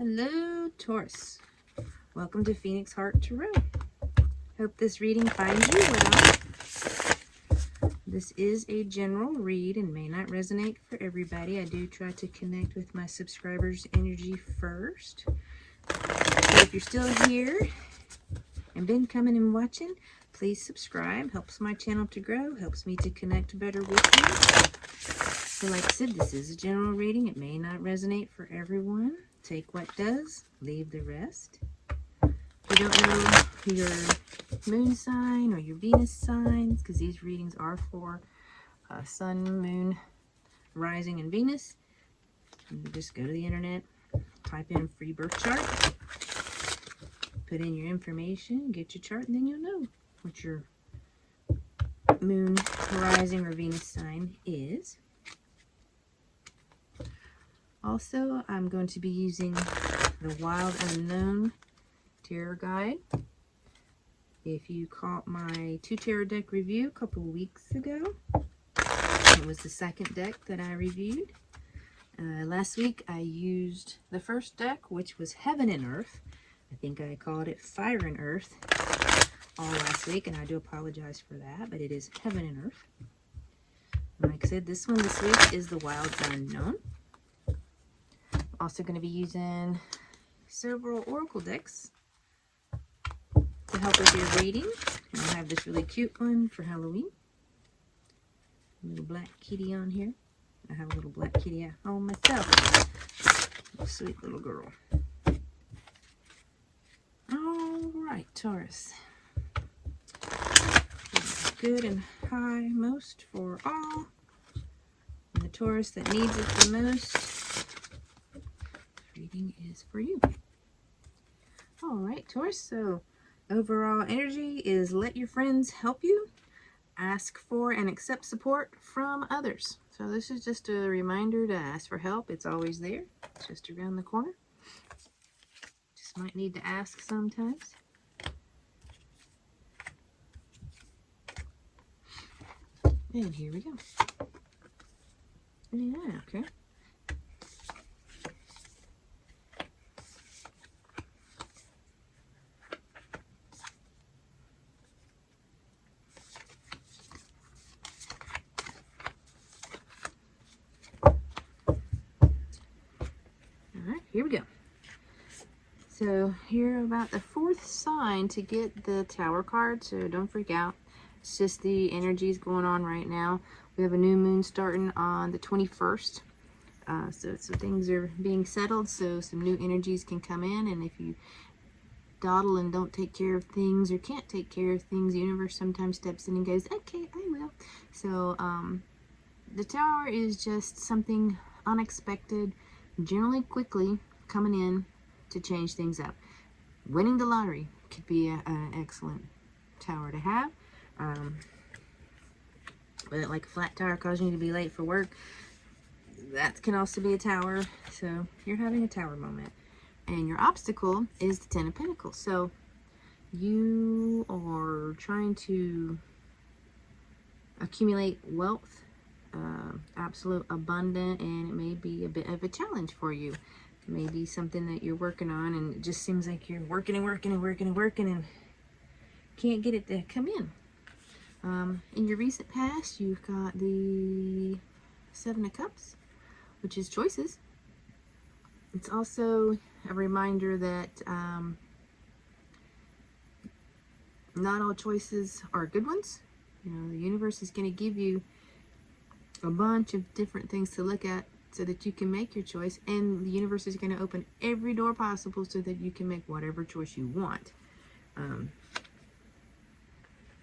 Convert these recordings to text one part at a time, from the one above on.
Hello, Taurus. Welcome to Phoenix Heart Tarot. Hope this reading finds you well. This is a general read and may not resonate for everybody. I do try to connect with my subscribers' energy first. So if you're still here and been coming and watching, please subscribe. Helps my channel to grow, helps me to connect better with you. So like I said, this is a general reading. It may not resonate for everyone. Take what does, leave the rest. If you don't know your moon sign or your Venus signs, because these readings are for Sun, Moon, Rising, and Venus, you just go to the internet, type in free birth chart, put in your information, get your chart, and then you'll know what your Moon, Rising, or Venus sign is. Also, I'm going to be using the Wild Unknown Tarot Guide. If you caught my 2 tarot deck review a couple of weeks ago, it was the second deck that I reviewed. Last week I used the first deck, which was Heaven and Earth. I think I called it Fire and Earth all last week, and I do apologize for that, but it is Heaven and Earth. And like I said, this one this week is the Wild Unknown. Also going to be using several oracle decks to help with your reading. And I have this really cute one for Halloween. A little black kitty on here. I have a little black kitty at home myself. A sweet little girl. Alright, Taurus. Good and high most for all. And the Taurus that needs it the most, reading is for you. Alright, Taurus, so overall energy is let your friends help you, ask for and accept support from others. So this is just a reminder to ask for help. It's always there. It's just around the corner. Just might need to ask sometimes. And here we go. Yeah, okay. Here we go. So here about the 4th sign to get the Tower card, so don't freak out. It's just the energies going on right now. We have a new moon starting on the 21st. So things are being settled, so some new energies can come in, and if you dawdle and don't take care of things or can't take care of things, the universe sometimes steps in and goes, okay, I will. So the Tower is just something unexpected, generally quickly coming in to change things up. Winning the lottery could be an excellent tower to have. But like a flat tire causing you to be late for work, that can also be a tower. So you're having a tower moment. And your obstacle is the 10 of Pentacles. So you are trying to accumulate wealth, absolute abundant, and it may be a bit of a challenge for you. It may be something that you're working on, and it just seems like you're working and working and working and working and can't get it to come in. In your recent past, you've got the 7 of Cups, which is choices. It's also a reminder that not all choices are good ones. You know, the universe is going to give you a bunch of different things to look at so that you can make your choice, and the universe is going to open every door possible so that you can make whatever choice you want.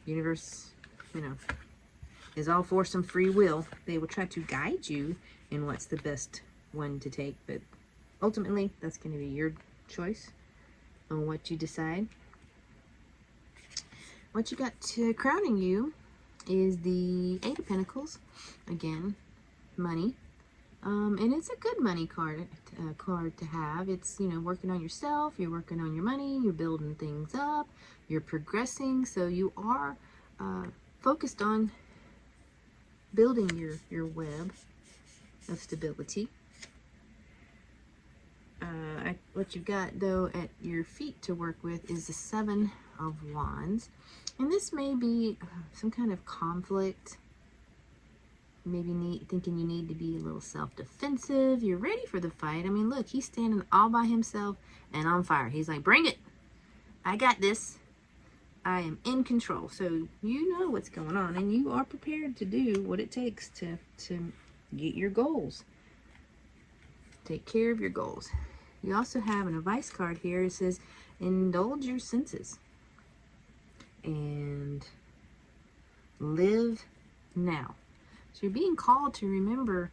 Universe, you know, is all for some free will. They will try to guide you in what's the best one to take, but ultimately that's going to be your choice on what you decide. What you got crowning you is the 8 of Pentacles. Again, money. And it's a good money card to have. It's, you know, working on yourself, you're working on your money, you're building things up, you're progressing. So you are focused on building your web of stability. What you've got, though, at your feet to work with is the Seven of Wands. And this may be some kind of conflict. Maybe thinking you need to be a little self-defensive. You're ready for the fight. I mean, look, he's standing all by himself and on fire. He's like, bring it. I got this. I am in control. So you know what's going on, and you are prepared to do what it takes to get your goals. Take care of your goals. You also have an advice card here. It says, indulge your senses and live now. So you're being called to remember,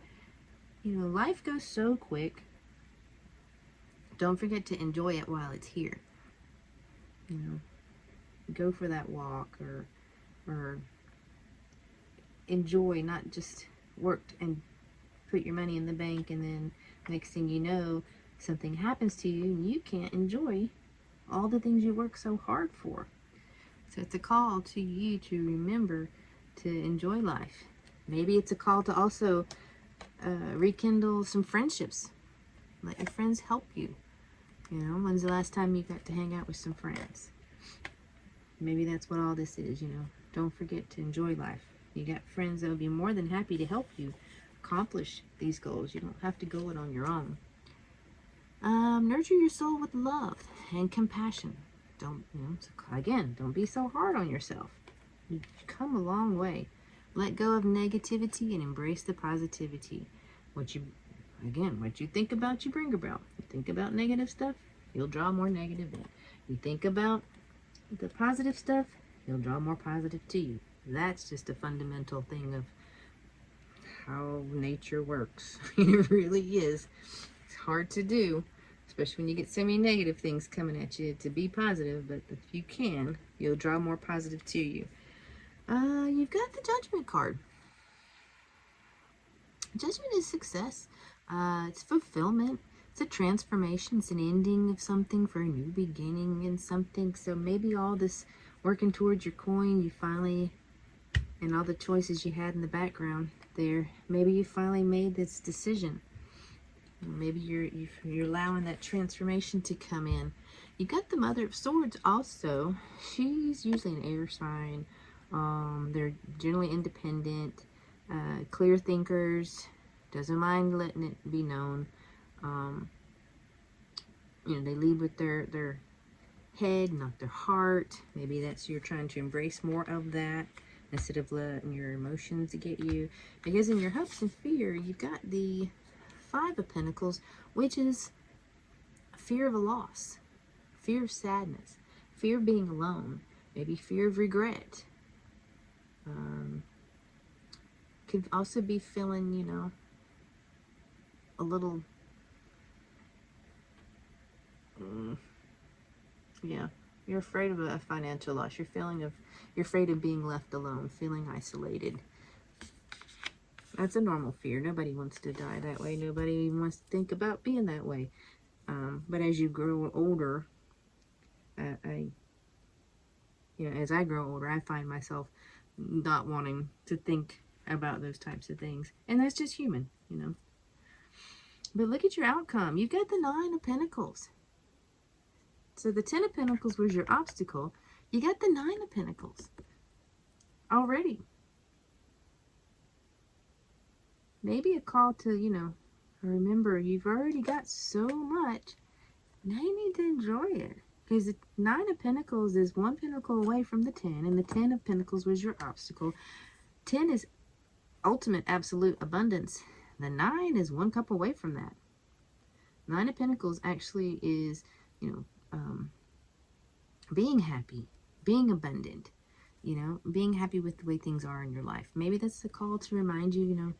you know, life goes so quick. Don't forget to enjoy it while it's here. You know, go for that walk, or enjoy, not just work and put your money in the bank, and then next thing you know, something happens to you and you can't enjoy all the things you work so hard for. So it's a call to you to remember to enjoy life. Maybe it's a call to also rekindle some friendships. Let your friends help you. You know, when's the last time you got to hang out with some friends? Maybe that's what all this is, you know. Don't forget to enjoy life. You got friends that will be more than happy to help you accomplish these goals. You don't have to go it on your own. Nurture your soul with love and compassion. Don't, you know, again, don't be so hard on yourself. You've come a long way. Let go of negativity and embrace the positivity. What you think about, you bring about. You think about negative stuff, you'll draw more negative in. You think about the positive stuff, you'll draw more positive to you. That's just a fundamental thing of how nature works. It really is. It's hard to do, especially when you get so many negative things coming at you, to be positive, but if you can, you'll draw more positive to you. You've got the Judgment card. Judgment is success. It's fulfillment. It's a transformation. It's an ending of something for a new beginning in something. So maybe all this working towards your coin, you finally, and all the choices you had in the background there, maybe you finally made this decision. Maybe you're allowing that transformation to come in. You got the Mother of Swords also. She's usually an air sign. They're generally independent, clear thinkers, doesn't mind letting it be known. You know, they lead with their head, not their heart. Maybe that's, you're trying to embrace more of that instead of letting your emotions get you. Because in your hopes and fear, you've got the Five of Pentacles, which is fear of a loss, fear of sadness, fear of being alone, maybe fear of regret. Could also be feeling, you know, a little, yeah, you're afraid of a financial loss. You're afraid of being left alone, feeling isolated. That's a normal fear. Nobody wants to die that way. Nobody even wants to think about being that way. But as you grow older, as I grow older, I find myself not wanting to think about those types of things. And that's just human, you know. But look at your outcome. You've got the Nine of Pentacles. So the Ten of Pentacles was your obstacle. You got the Nine of Pentacles already. Maybe a call to, you know, remember you've already got so much. Now you need to enjoy it. Because the Nine of Pentacles is one pentacle away from the 10, and the 10 of Pentacles was your obstacle. 10 is ultimate absolute abundance. The 9 is one cup away from that. 9 of Pentacles actually is, you know, being happy, being abundant, you know, being happy with the way things are in your life. Maybe that's the call to remind you, you know,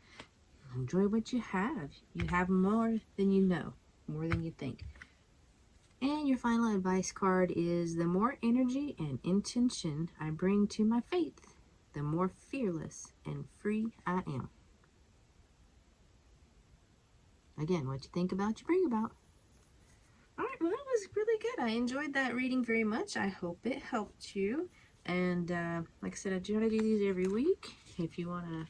enjoy what you have. You have more than you know, more than you think. And your final advice card is, the more energy and intention I bring to my faith, the more fearless and free I am. Again, what you think about, you bring about. Alright, well, that was really good. I enjoyed that reading very much. I hope it helped you. And like I said, I try to do these every week. If you want to,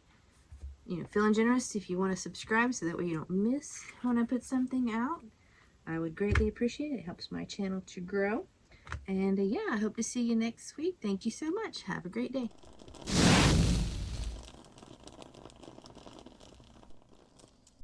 you know, feeling generous, if you want to subscribe so that way you don't miss when I put something out. I would greatly appreciate it. It helps my channel to grow. And yeah, I hope to see you next week. Thank you so much. Have a great day.